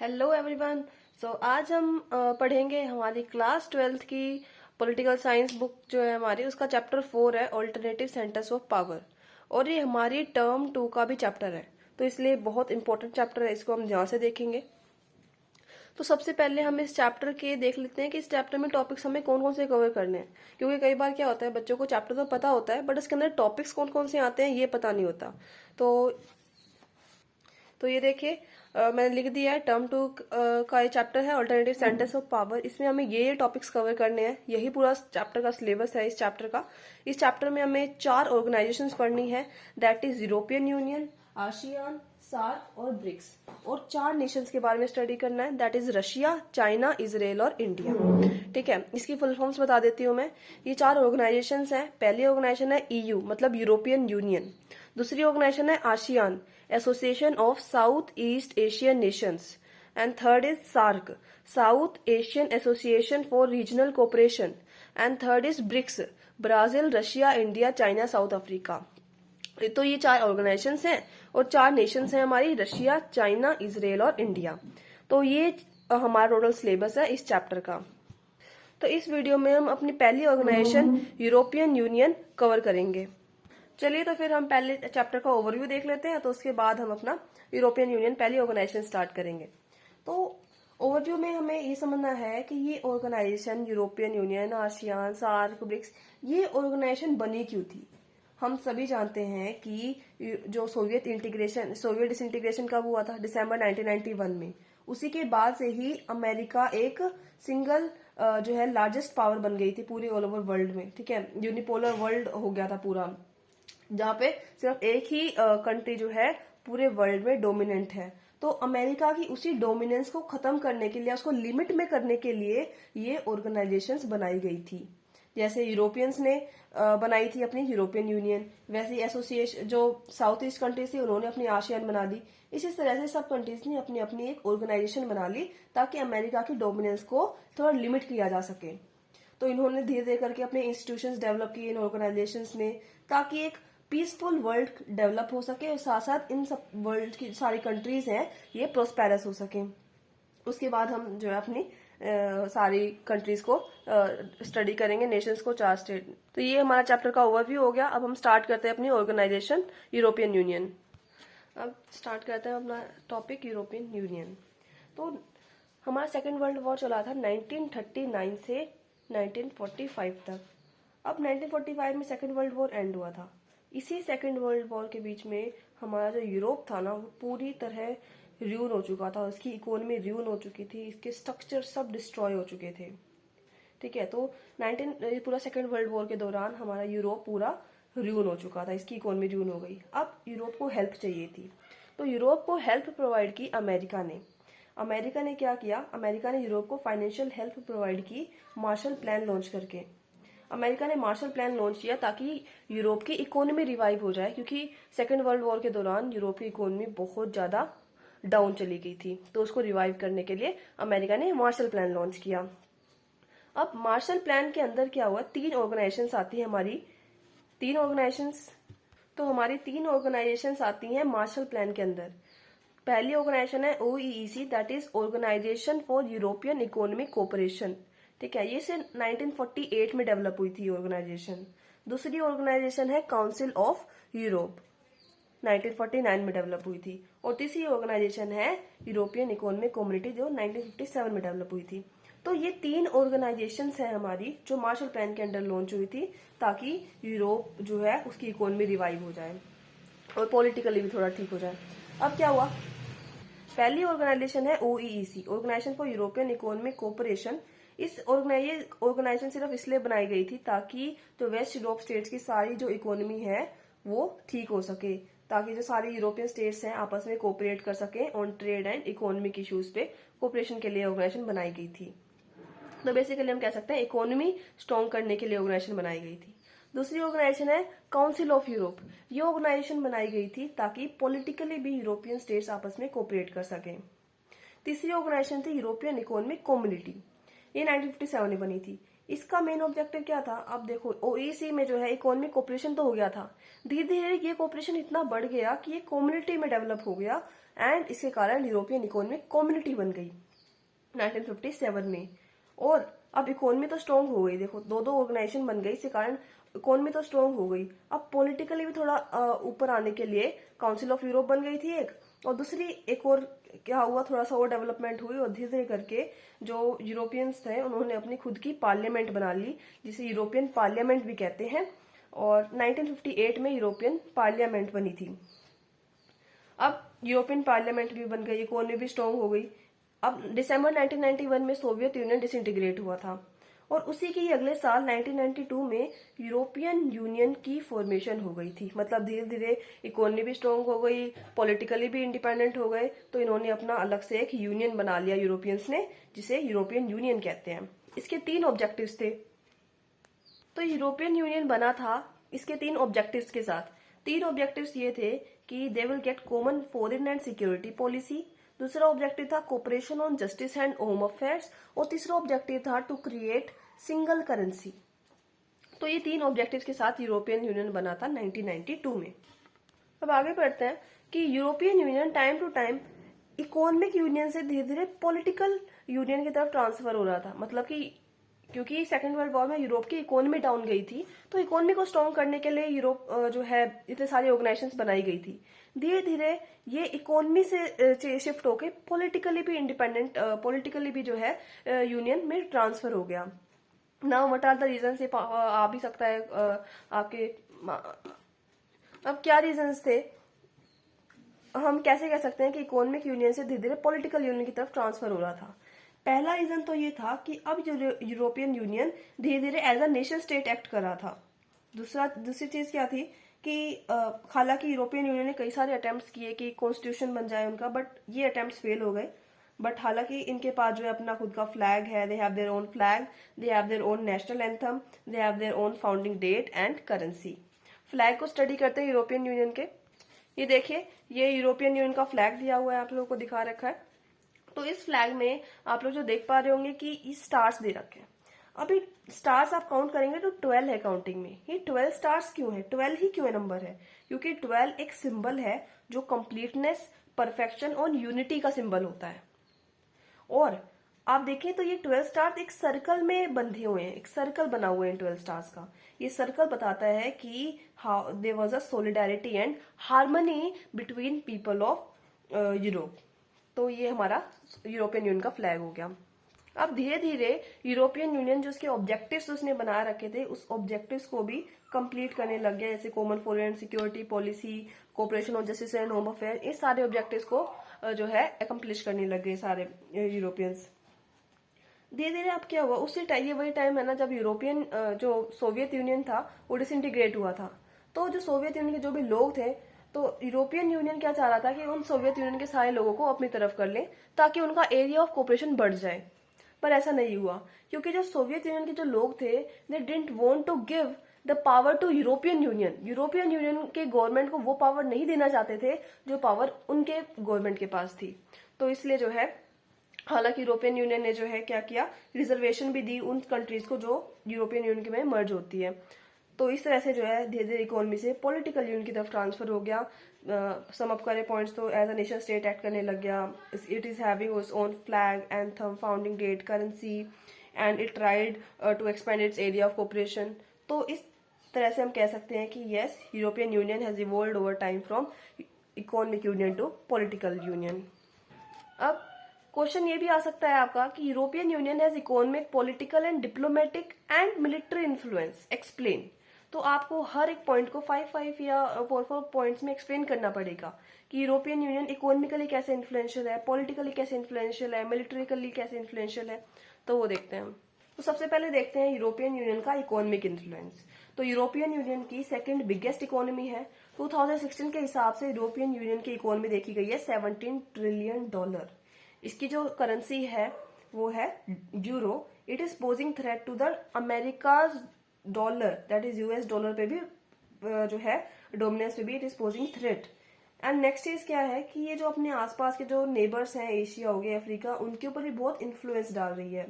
Hello everyone. सो आज हम पढ़ेंगे हमारी क्लास 12th की पॉलिटिकल साइंस बुक जो है हमारी, उसका चैप्टर 4 है ऑल्टरनेटिव सेंटर्स ऑफ पावर। और ये हमारी टर्म 2 का भी चैप्टर है, तो इसलिए बहुत इंपॉर्टेंट चैप्टर है, इसको हम ध्यान से देखेंगे। तो सबसे पहले हम इस चैप्टर के देख लेते हैं कि इस चैप्टर में टॉपिक्स हमें कौन कौन से कवर करने हैं, क्योंकि कई बार क्या होता है, बच्चों को चैप्टर तो पता होता है बट इसके अंदर टॉपिक्स कौन कौन से आते हैं ये पता नहीं होता। तो ये देखिए, मैंने लिख दिया है टर्म 2 का ये चैप्टर है ऑल्टरनेटिव सेंटर्स ऑफ पावर। इसमें हमें ये टॉपिक्स कवर करने हैं, यही पूरा चैप्टर का सिलेबस है इस चैप्टर का। इस चैप्टर में हमें 4 ऑर्गेनाइजेशंस पढ़नी है, that is European Union, ASEAN, SAARC और ब्रिक्स। और 4 नेशंस के बारे में स्टडी करना है, that is Russia, China, Israel और इंडिया। ठीक है, इसकी फुल फॉर्म्स बता देती हूँ मैं। ये 4 ऑर्गेनाइजेशंस हैं। पहली ऑर्गेनाइजेशन है ईयू, मतलब यूरोपियन यूनियन। दूसरी ऑर्गेनाइजेशन है ASEAN, Association of South East Asian Nations. And third is SAARC, South Asian Association for Regional Cooperation. And third is BRICS, Brazil, Russia, India, China, South Africa. तो ये 4 organisations हैं और 4 Nations हैं हमारी, Russia, China, Israel और India. तो ये हमारा टोटल सिलेबस है इस चैप्टर का। तो इस वीडियो में हम अपनी पहली ऑर्गेनाइजेशन यूरोपियन यूनियन कवर करेंगे। चलिए, तो फिर हम पहले चैप्टर का ओवरव्यू देख लेते हैं, तो उसके बाद हम अपना यूरोपियन यूनियन पहली ऑर्गेनाइजेशन स्टार्ट करेंगे। तो ओवरव्यू में हमें ये समझना है कि ये organisation European Union, ASEAN, SAARC, BRICS, ये ऑर्गेनाइजेशन बनी क्यों थी। हम सभी जानते हैं कि जो सोवियत डिसइंटीग्रेशन कब हुआ था, दिसंबर 1991 में। उसी के बाद से ही अमेरिका एक सिंगल जो है लार्जेस्ट पावर बन गई थी पूरे ऑल ओवर वर्ल्ड में। ठीक है, यूनिपोलर वर्ल्ड हो गया था पूरा, जहाँ पे सिर्फ एक ही कंट्री जो है पूरे वर्ल्ड में डोमिनेंट है। तो अमेरिका की उसी डोमिनेंस को खत्म करने के लिए, उसको लिमिट में करने के लिए ये ऑर्गेनाइजेशंस बनाई गई थी। जैसे यूरोपियंस ने बनाई थी अपनी यूरोपियन यूनियन, वैसे एसोसिएशन जो साउथ ईस्ट कंट्रीज थी उन्होंने अपनी आसियान बना दी। इसी तरह से सब कंट्रीज ने अपनी अपनी एक ऑर्गेनाइजेशन बना ली, ताकि अमेरिका की डोमिनेंस को थोड़ा लिमिट किया जा सके। तो इन्होंने धीरे धीरे करके अपने इंस्टीट्यूशंस डेवलप किए इन ऑर्गेनाइजेशंस ने, ताकि एक पीसफुल वर्ल्ड डेवलप हो सके और साथ साथ इन सब वर्ल्ड की सारी कंट्रीज हैं ये प्रोस्पेरस हो सके। उसके बाद हम जो है अपनी सारी कंट्रीज को स्टडी करेंगे, नेशंस को, 4 स्टेट। तो ये हमारा चैप्टर का ओवरव्यू हो गया। अब हम स्टार्ट करते हैं अपनी ऑर्गेनाइजेशन यूरोपियन यूनियन। अब स्टार्ट करते हैं अपना टॉपिक यूरोपियन यूनियन। तो हमारा सेकेंड वर्ल्ड वॉर चला था 1939 से 1945 तक। अब 1945 में सेकेंड वर्ल्ड वॉर एंड हुआ था। इसी सेकेंड वर्ल्ड वॉर के बीच में हमारा जो यूरोप था ना, वो पूरी तरह र्यून हो चुका था, उसकी इकोनॉमी र्यून हो चुकी थी, इसके स्ट्रक्चर सब डिस्ट्रॉय हो चुके थे। ठीक है, तो पूरा सेकेंड वर्ल्ड वॉर के दौरान हमारा यूरोप पूरा र्यून हो चुका था, इसकी इकोनॉमी र्यून हो गई। अब यूरोप को हेल्प चाहिए थी, तो यूरोप को हेल्प प्रोवाइड की अमेरिका ने। अमेरिका ने क्या किया, अमेरिका ने यूरोप को फाइनेंशियल हेल्प प्रोवाइड की मार्शल प्लान लॉन्च करके। अमेरिका ने मार्शल प्लान लॉन्च किया ताकि यूरोप की इकोनॉमी रिवाइव हो जाए, क्योंकि सेकेंड वर्ल्ड वॉर के दौरान यूरोप की इकोनॉमी बहुत ज्यादा डाउन चली गई थी। तो उसको रिवाइव करने के लिए अमेरिका ने मार्शल प्लान लॉन्च किया। अब मार्शल प्लान के अंदर क्या हुआ, 3 ऑर्गेनाइजेशंस आती है हमारी, 3 ऑर्गेनाइजेशंस। तो हमारी 3 ऑर्गेनाइजेशंस आती हैं मार्शल प्लान के अंदर। पहली ऑर्गेनाइजेशन है OEEC, that is organization for European economic cooperation. ठीक है, ये से 1948 में डेवलप हुई थी ऑर्गेनाइजेशन। दूसरी ऑर्गेनाइजेशन है काउंसिल ऑफ यूरोप, 1949 में डेवलप हुई थी। और तीसरी ऑर्गेनाइजेशन है यूरोपियन इकोनॉमिक कम्युनिटी, जो 1957 में डेवलप हुई थी। तो ये 3 ऑर्गेनाइजेशंस हैं हमारी, जो मार्शल प्लान के अंडर लॉन्च हुई थी, ताकि यूरोप जो है उसकी इकोनॉमी रिवाइव हो जाए और पॉलिटिकली भी थोड़ा ठीक हो जाए। अब क्या हुआ, पहली ऑर्गेनाइजेशन है OEEC, organization for European economic cooperation. इस ऑर्गेनाइजेशन सिर्फ इसलिए बनाई गई थी ताकि जो वेस्ट यूरोप स्टेट्स की सारी जो इकोनॉमी है वो ठीक हो सके, ताकि जो सारी यूरोपियन स्टेट्स हैं आपस में कोऑपरेट कर सके on trade and economic issues पे। कोऑपरेशन के लिए ऑर्गेनाइजेशन बनाई गई थी। तो बेसिकली हम कह सकते हैं इकोनॉमी स्ट्रॉन्ग करने के लिए ऑर्गेनाइजेशन बनाई गई थी। दूसरी ऑर्गेनाइजेशन है काउंसिल ऑफ यूरोप। ये ऑर्गेनाइजेशन बनाई गई थी ताकि पॉलिटिकली भी यूरोपियन स्टेट्स आपस में कोऑपरेट कर सकें। तीसरी ऑर्गेनाइजेशन थी यूरोपियन इकोनॉमिक कम्युनिटी, ये 1957 में बनी थी। इसका मेन ऑब्जेक्टिव क्या था, अब देखो ओईसी में जो है इकोनॉमिक कोऑपरेशन तो हो गया था, धीरे धीरे ये कोऑपरेशन इतना बढ़ गया कि ये कम्युनिटी में डेवलप हो गया, एंड इसके कारण यूरोपियन इकोनॉमिक कम्युनिटी बन गई 1957 में। और अब इकोनॉमी तो स्ट्रांग हो गई, देखो दो दो ऑर्गेनाइजेशन बन गई, इसके कारण इकोनॉमी तो स्ट्रांग हो गई। अब पॉलिटिकली भी थोड़ा ऊपर आने के लिए काउंसिल ऑफ यूरोप बन गई थी एक, और दूसरी एक और क्या हुआ, थोड़ा सा और डेवलपमेंट हुई, और धीरे धीरे करके जो यूरोपियंस थे उन्होंने अपनी खुद की पार्लियामेंट बना ली, जिसे यूरोपियन पार्लियामेंट भी कहते हैं। और 1958 में यूरोपियन पार्लियामेंट बनी थी। अब यूरोपियन पार्लियामेंट भी बन गई, इकोनॉमी भी स्ट्रांग हो गई। अब दिसंबर 1991 में सोवियत यूनियन डिसइंटीग्रेट हुआ था, और उसी के ही अगले साल 1992 में यूरोपियन यूनियन की फॉर्मेशन हो गई थी। मतलब धीरे धीरे इकोनॉमी भी स्ट्रांग हो गई, पॉलिटिकली भी इंडिपेंडेंट हो गए, तो इन्होंने अपना अलग से एक यूनियन बना लिया यूरोपियंस ने, जिसे यूरोपियन यूनियन कहते हैं। इसके 3 ऑब्जेक्टिव्स थे। तो यूरोपियन यूनियन बना था इसके 3 ऑब्जेक्टिव्स के साथ। 3 ऑब्जेक्टिव्स ये थे कि they will get common foreign and security policy, दूसरा ऑब्जेक्टिव था cooperation on justice and home affairs, और तीसरा ऑब्जेक्टिव था टू क्रिएट सिंगल करेंसी। तो ये 3 ऑब्जेक्टिव्स के साथ यूरोपियन यूनियन बना था 1992 में। अब आगे बढ़ते हैं कि European Union time to time economic union से धीरे धीरे पॉलिटिकल यूनियन की तरफ ट्रांसफर हो रहा था। मतलब कि क्योंकि सेकेंड वर्ल्ड वॉर में यूरोप की इकोनॉमी डाउन गई थी, तो इकोनॉमी को स्ट्रॉन्ग करने के लिए यूरोप जो है इतने सारी ऑर्गेनाइजेशंस बनाई गई थी। धीरे धीरे ये इकोनॉमी से शिफ्ट होके पॉलिटिकली भी इंडिपेंडेंट, पॉलिटिकली भी जो है यूनियन में ट्रांसफर हो गया। Now what are the reasons, ये आ भी सकता है आपके। अब क्या रीजंस थे, हम कैसे कह सकते हैं कि इकोनॉमिक यूनियन से धीरे धीरे पॉलिटिकल यूनियन की तरफ ट्रांसफर हो रहा था। पहला रीजन तो ये था कि अब यूरोपियन यूनियन धीरे धीरे as a nation state act कर रहा था। दूसरी चीज क्या थी कि हालांकि यूरोपियन यूनियन ने कई सारे अटेम्प्ट्स किए कि कॉन्स्टिट्यूशन बन जाए उनका, बट ये अटेम्प्ट्स फेल हो गए। बट हालांकि इनके पास जो है अपना खुद का फ्लैग है, they have their own flag, they have their own national anthem, they have their own founding date and currency. Flag को स्टडी करते हैं यूरोपियन यूनियन के, ये देखिए, ये यूरोपियन यूनियन का फ्लैग दिया हुआ है, आप लोगों को दिखा रखा है। तो इस फ्लैग में आप लोग जो देख पा रहे होंगे कि ये स्टार्स दे रखे हैं। अभी स्टार्स आप काउंट करेंगे तो 12 है काउंटिंग में। ये 12 स्टार्स क्यों है, 12 ही क्यों है नंबर है, क्योंकि 12 एक सिंबल है जो कंप्लीटनेस, परफेक्शन और यूनिटी का सिंबल होता है। और आप देखें तो ये 12 स्टार्स एक सर्कल में बंधे हुए हैं, एक सर्कल बना हुआ है 12 स्टार्स का। ये सर्कल बताता है कि how there was a solidarity and harmony between people of Europe. तो ये हमारा यूरोपियन यूनियन का फ्लैग हो गया। अब धीरे धीरे यूरोपियन यूनियन जो उसके ऑब्जेक्टिव्स उसने बना रखे थे, उस ऑब्जेक्टिव्स को भी कंप्लीट करने लग गया, जैसे common foreign and security policy, cooperation on justice and home affair. इस सारे ऑब्जेक्टिव्स को जो है अकम्प्लिश करने लग गए सारे यूरोपियंस। धीरे धीरे अब क्या हुआ, उसी टाइम, ये वही टाइम है ना जब यूरोपियन जो सोवियत यूनियन था वो डिसइंटीग्रेट हुआ था। तो जो सोवियत यूनियन के जो भी लोग थे, तो यूरोपियन यूनियन क्या चाह रहा था कि उन सोवियत यूनियन के सारे लोगों को अपनी तरफ कर ले, ताकि उनका एरिया ऑफ कोऑपरेशन बढ़ जाए। पर ऐसा नहीं हुआ, क्योंकि जो सोवियत यूनियन के जो लोग थे, they didn't want to give the power to European Union. European Union के गवर्नमेंट को वो पावर नहीं देना चाहते थे जो पावर उनके गवर्नमेंट के पास थी। तो इसलिए जो है, हालांकि यूरोपियन यूनियन ने जो है क्या किया, रिजर्वेशन भी दी उन कंट्रीज को जो यूरोपियन यूनियन में मर्ज होती है। तो इस तरह से जो है धीरे धीरे इकोनॉमी से पॉलिटिकल यूनियन की तरफ ट्रांसफर हो गया। सम अप करे पॉइंट्स, तो as a nation state act करने लग गया। It is having its own flag, anthem, founding date, currency, and it tried to expand its area of cooperation. तो इस तरह से हम कह सकते हैं कि yes, European Union has evolved over time from economic union to political union. अब क्वेश्चन ये भी आ सकता है आपका कि European Union has economic, political and diplomatic and military influence, explain. तो आपको हर एक पॉइंट को 5 या 4 पॉइंट्स में एक्सप्लेन करना पड़ेगा कि यूरोपियन यूनियन इकोनॉमिकली कैसे इन्फ्लुएंशियल है, पॉलिटिकली कैसे इन्फ्लुएंशियल है, मिलिट्रिकली कैसे इन्फ्लुएंशियल है। तो वो देखते हैं। तो सबसे पहले देखते हैं यूरोपियन यूनियन का इकोनॉमिक इन्फ्लुएंस। तो यूरोपियन यूनियन की सेकंड बिगेस्ट इकोनॉमी है। 2016 के हिसाब से यूरोपियन यूनियन की इकोनॉमी देखी गई है $17 ट्रिलियन। इसकी जो करेंसी है वो है euro. It is posing threat to the America's dollar, that is US dollar पे भी जो है डोमिनेंस पे भी it is posing threat. And next चीज क्या है कि ये जो अपने आसपास के जो नेबर्स हैं, एशिया हो गया, अफ्रीका, उनके ऊपर भी बहुत इन्फ्लुएंस डाल रही है।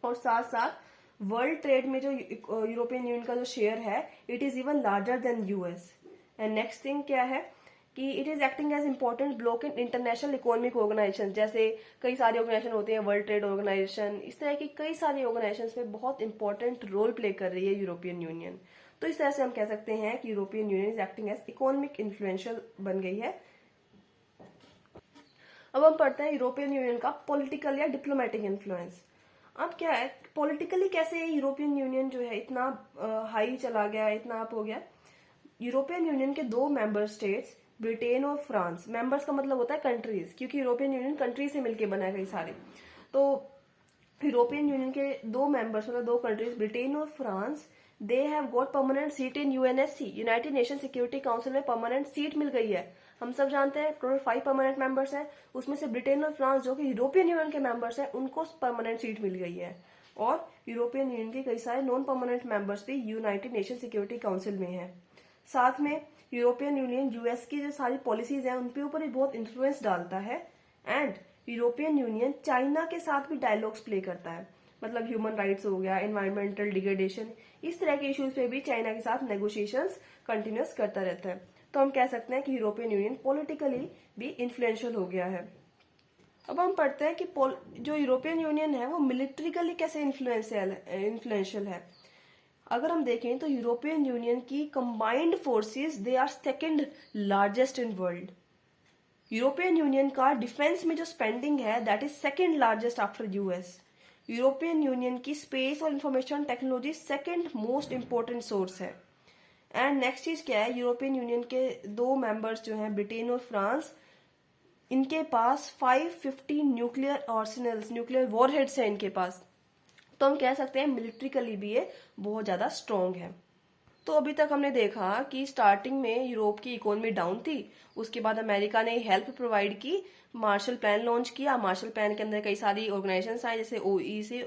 और साथ साथ वर्ल्ड ट्रेड में जो यूरोपियन यूनियन का जो शेयर है, it is even larger than US. And next thing क्या है कि it is acting as important bloc in international economic organisation, जैसे कई सारे ऑर्गेनाइजेशन होते हैं, वर्ल्ड ट्रेड ऑर्गेनाइजेशन, इस तरह की कई सारे ऑर्गेनाइजेशन में बहुत इंपॉर्टेंट रोल प्ले कर रही है यूरोपियन यूनियन। तो इस तरह से हम कह सकते हैं कि European Union is acting as economic influential बन गई है। अब हम पढ़ते हैं यूरोपियन यूनियन का पॉलिटिकल या डिप्लोमेटिक इन्फ्लुएंस। अब क्या है, पॉलिटिकली कैसे यूरोपियन यूनियन जो है इतना हाई चला गया, इतना अप हो गया। यूरोपियन यूनियन के 2 मेंबर स्टेट्स ब्रिटेन और फ्रांस, मेंबर्स का मतलब होता है कंट्रीज, क्योंकि यूरोपियन यूनियन कंट्री से मिलकर बना है कई सारे। तो यूरोपियन यूनियन के 2 मेंबर्स मतलब 2 कंट्रीज ब्रिटेन और France, they have got permanent seat in UNSC, United nation security council में परमानेंट सीट मिल गई है। हम सब जानते हैं टोटल 5 परमानेंट मेंबर्स हैं, उसमें से ब्रिटेन और फ्रांस जो कि यूरोपियन यूनियन के मेंबर्स हैं उनको परमानेंट सीट मिल गई है। और यूरोपियन यूनियन के कई सारे नॉन परमानेंट मेंबर्स भी यूनाइटेड नेशन सिक्योरिटी काउंसिल में हैं। साथ में यूरोपियन यूनियन यूएस की जो सारी पॉलिसीज हैं उनके ऊपर भी बहुत इन्फ्लुएंस डालता है। एंड यूरोपियन यूनियन चाइना के साथ भी डायलॉग्स प्ले करता है, मतलब ह्यूमन राइट्स हो गया, एनवायरमेंटल डिग्रेडेशन, इस तरह के इश्यूज पे भी चाइना के साथ नेगोशिएशंस कंटिन्यूस करता रहता है। तो हम कह सकते हैं कि यूरोपियन यूनियन पॉलिटिकली भी इन्फ्लुएंशियल हो गया है। अब हम पढ़ते हैं कि जो यूरोपियन यूनियन है वो मिलिट्रिकली कैसे इन्फ्लुएंशियल है। अगर हम देखें तो यूरोपियन यूनियन की combined forces they are second largest in world. European Union का डिफेंस में जो स्पेंडिंग है that is second largest after US. European Union की स्पेस और information technology second most important source है। एंड नेक्स्ट चीज क्या है, यूरोपियन यूनियन के 2 मेंबर्स जो हैं ब्रिटेन और फ्रांस, इनके पास 550 न्यूक्लियर आर्सेनल्स, न्यूक्लियर वॉरहेड्स हैं इनके पास। तो हम कह सकते हैं मिलिट्रिकली भी ये बहुत ज्यादा स्ट्रांग है। तो अभी तक हमने देखा कि स्टार्टिंग में यूरोप की इकोनॉमी डाउन थी, उसके बाद अमेरिका ने हेल्प प्रोवाइड की, मार्शल प्लान लॉन्च किया। मार्शल प्लान के अंदर कई सारी ऑर्गेनाइजेशंस आए, जैसे ओईसी,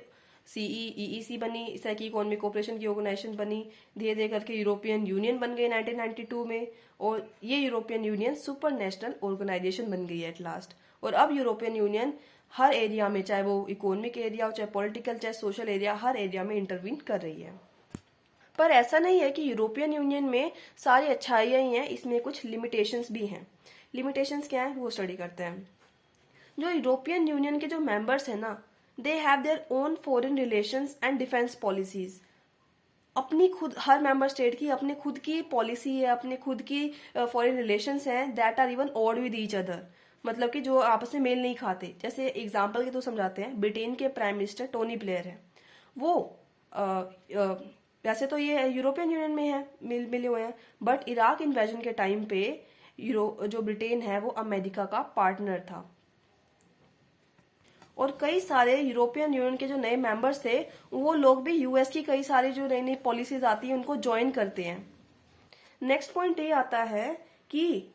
सीईईसी बनी, इस तरह की इकोनॉमिक कोऑपरेशन की ऑर्गेनाइजेशन बनी। धीरे धीरे करके यूरोपियन यूनियन बन गई 1992 में, और ये European Union super national organisation बन गई है एट लास्ट। और अब यूरोपियन यूनियन हर एरिया में, चाहे वो इकोनॉमिक एरिया हो, चाहे पॉलिटिकल, चाहे सोशल एरिया, हर एरिया में इंटरवीन कर रही है। पर ऐसा नहीं है कि यूरोपियन यूनियन में सारी अच्छाइयां ही हैं, इसमें कुछ लिमिटेशंस भी हैं। लिमिटेशंस क्या है वो स्टडी करते हैं। जो यूरोपियन यूनियन के जो मेंबर्स हैं ना, दे have their own foreign relations and defence policies. अपनी खुद, हर मेंबर स्टेट की अपनी खुद की पॉलिसी है, अपनी खुद की फॉरेन रिलेशंस हैं that are even odd with each other, मतलब कि जो आपस में मेल नहीं खाते। जैसे एग्जाम्पल के तो समझाते हैं, ब्रिटेन के प्राइम मिनिस्टर टोनी ब्लेयर है, वो वैसे तो ये यूरोपियन यूनियन में है, मिले हुए हैं, बट इराक इन्वेजन के टाइम पे जो ब्रिटेन है वो अमेरिका का पार्टनर था। और कई सारे यूरोपियन यूनियन के जो नए मेंबर्स थे वो लोग भी यूएस की कई सारी जो नई नई पॉलिसीज आती है उनको ज्वाइन करते हैं। नेक्स्ट पॉइंट ये आता है कि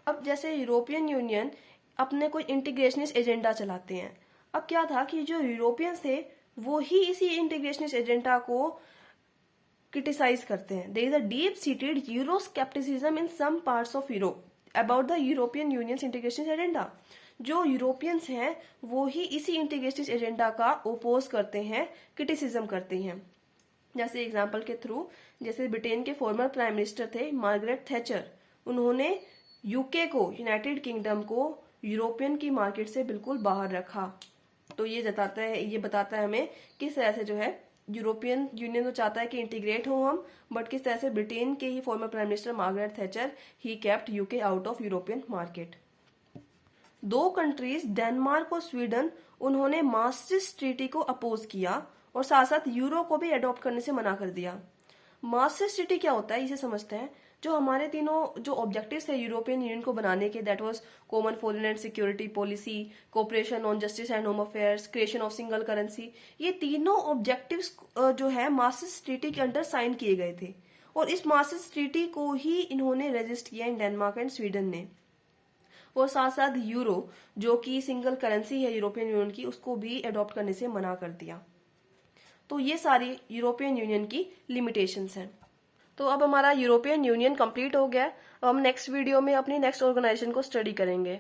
अब जैसे यूरोपियन यूनियन अपने कोई इंटीग्रेशनिस्ट एजेंडा चलाते हैं। अब क्या था कि जो यूरोपियंस थे वो ही इसी इंटीग्रेशनिस्ट एजेंडा को क्रिटिसाइज करते हैं। There is a deep seated euroscepticism in some parts of Europe about the European union's integration agenda. जो यूरोपियंस हैं वो ही इसी इंटीग्रेशनिस्ट एजेंडा का ओपोज करते हैं, क्रिटिसिज्म करते हैं। जैसे एग्जांपल के थ्रू, जैसे ब्रिटेन के फॉर्मर प्राइम मिनिस्टर थे मार्गरेट थैचर, उन्होंने यूके को, यूनाइटेड किंगडम को यूरोपियन की मार्केट से बिल्कुल बाहर रखा। तो ये बताता है हमें किस तरह से जो है यूरोपियन यूनियन तो चाहता है कि इंटीग्रेट हो हम, बट किस तरह से ब्रिटेन के ही former prime minister Margaret Thatcher ही kept UK out of European market. 2 countries Denmark और स्वीडन, उन्होंने maastricht ट्रीटी को अपोज किया और साथ साथ यूरो को भी अडॉप्ट करने से मना कर दिया। maastricht ट्रीटी क्या होता है इसे समझते हैं। जो हमारे तीनों जो ऑब्जेक्टिव्स थे यूरोपियन यूनियन को बनाने के, that was common foreign and security policy, cooperation on justice and home affairs, creation of single currency, ये तीनों ऑब्जेक्टिव्स जो है maastricht ट्रीटी के अंडर साइन किए गए थे। और इस maastricht ट्रीटी को ही इन्होंने रजिस्ट किया इन डेनमार्क एंड स्वीडन ने। और साथ साथ यूरो जो कि सिंगल करेंसी है यूरोपियन यूनियन की, उसको भी अडॉप्ट करने से मना कर दिया। तो ये सारी यूरोपियन यूनियन की लिमिटेशंस हैं। तो अब हमारा यूरोपियन यूनियन कंप्लीट हो गया। अब हम नेक्स्ट वीडियो में अपनी नेक्स्ट ऑर्गेनाइजेशन को स्टडी करेंगे।